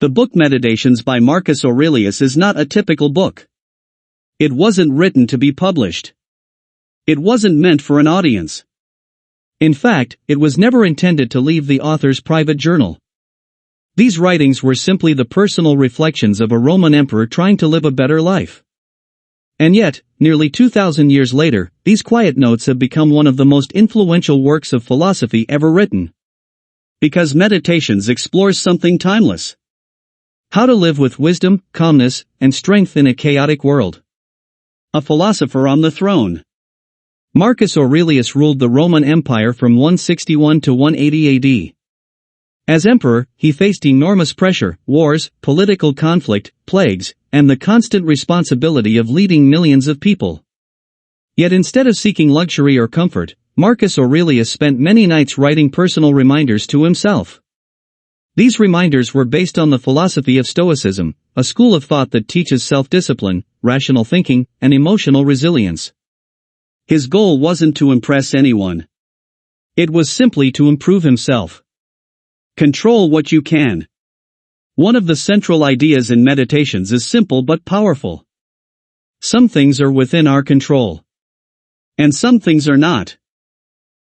The book Meditations by Marcus Aurelius is not a typical book. It wasn't written to be published. It wasn't meant for an audience. In fact, it was never intended to leave the author's private journal. These writings were simply the personal reflections of a Roman emperor trying to live a better life. And yet, nearly 2,000 years later, these quiet notes have become one of the most influential works of philosophy ever written. Because Meditations explores something timeless. How to live with wisdom, calmness, and strength in a chaotic world. A philosopher on the throne. Marcus Aurelius ruled the Roman Empire from 161 to 180 AD. As emperor, he faced enormous pressure, wars, political conflict, plagues, and the constant responsibility of leading millions of people. Yet instead of seeking luxury or comfort, Marcus Aurelius spent many nights writing personal reminders to himself. These reminders were based on the philosophy of Stoicism, a school of thought that teaches self-discipline, rational thinking, and emotional resilience. His goal wasn't to impress anyone. It was simply to improve himself. Control what you can. One of the central ideas in Meditations is simple but powerful. Some things are within our control. And some things are not.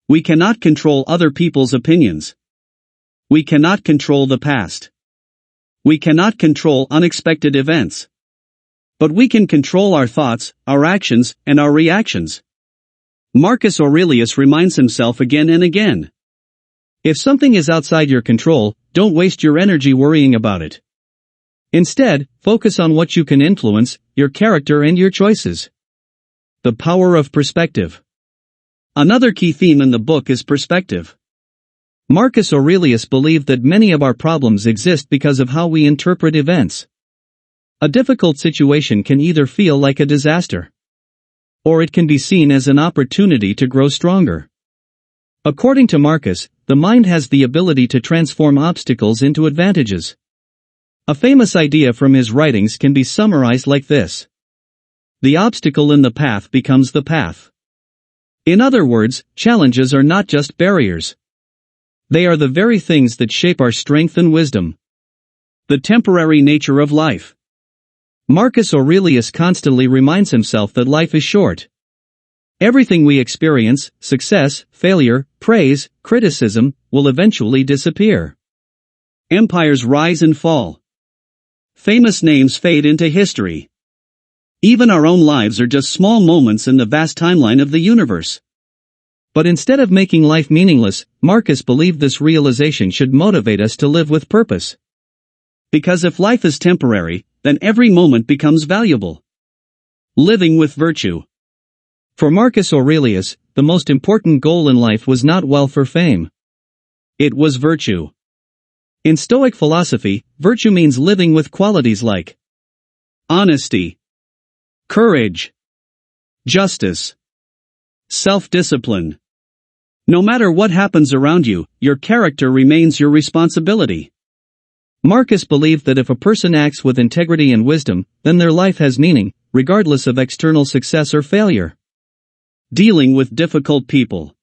We cannot control other people's opinions. We cannot control the past. We cannot control unexpected events. But we can control our thoughts, our actions, and our reactions. Marcus Aurelius reminds himself again and again. If something is outside your control, don't waste your energy worrying about it. Instead, focus on what you can influence, your character and your choices. The power of perspective. Another key theme in the book is perspective. Marcus Aurelius believed that many of our problems exist because of how we interpret events. A difficult situation can either feel like a disaster, or it can be seen as an opportunity to grow stronger. According to Marcus, the mind has the ability to transform obstacles into advantages. A famous idea from his writings can be summarized like this. The obstacle in the path becomes the path. In other words, challenges are not just barriers. They are the very things that shape our strength and wisdom. The temporary nature of life. Marcus Aurelius constantly reminds himself that life is short. Everything we experience, success, failure, praise, criticism, will eventually disappear. Empires rise and fall. Famous names fade into history. Even our own lives are just small moments in the vast timeline of the universe. But instead of making life meaningless, Marcus believed this realization should motivate us to live with purpose. Because if life is temporary, then every moment becomes valuable. Living with virtue. For Marcus Aurelius, the most important goal in life was not wealth or fame. It was virtue. In Stoic philosophy, virtue means living with qualities like honesty, courage, justice, self-discipline. No matter what happens around you, your character remains your responsibility. Marcus believed that if a person acts with integrity and wisdom, then their life has meaning, regardless of external success or failure. Dealing with difficult people.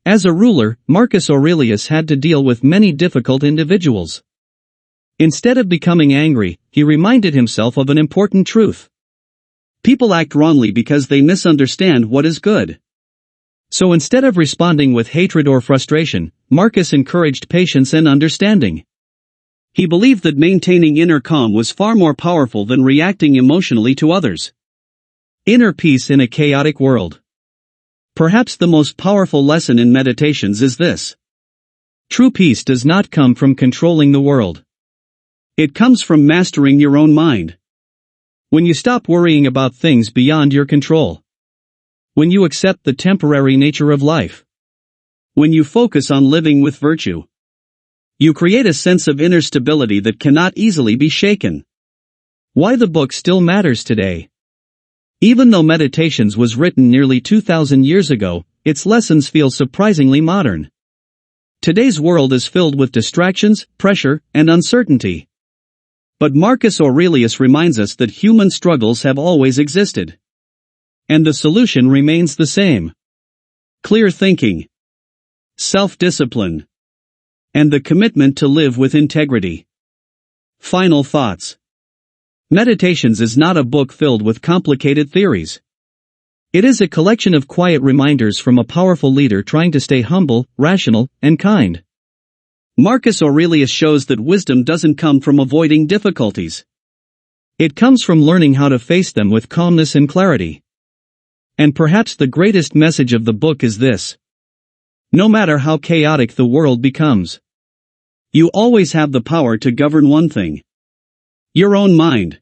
As a ruler, Marcus Aurelius had to deal with many difficult individuals. Instead of becoming angry, he reminded himself of an important truth. People act wrongly because they misunderstand what is good. So instead of responding with hatred or frustration, Marcus encouraged patience and understanding. He believed that maintaining inner calm was far more powerful than reacting emotionally to others. Inner peace in a chaotic world. Perhaps the most powerful lesson in Meditations is this. True peace does not come from controlling the world. It comes from mastering your own mind. When you stop worrying about things beyond your control. When you accept the temporary nature of life. When you focus on living with virtue. You create a sense of inner stability that cannot easily be shaken. Why the book still matters today. Even though Meditations was written nearly 2,000 years ago, its lessons feel surprisingly modern. Today's world is filled with distractions, pressure, and uncertainty. But Marcus Aurelius reminds us that human struggles have always existed. And the solution remains the same. Clear thinking, self-discipline, and the commitment to live with integrity. Final thoughts. Meditations is not a book filled with complicated theories. It is a collection of quiet reminders from a powerful leader trying to stay humble, rational, and kind. Marcus Aurelius shows that wisdom doesn't come from avoiding difficulties. It comes from learning how to face them with calmness and clarity. And perhaps the greatest message of the book is this. No matter how chaotic the world becomes, you always have the power to govern one thing: your own mind.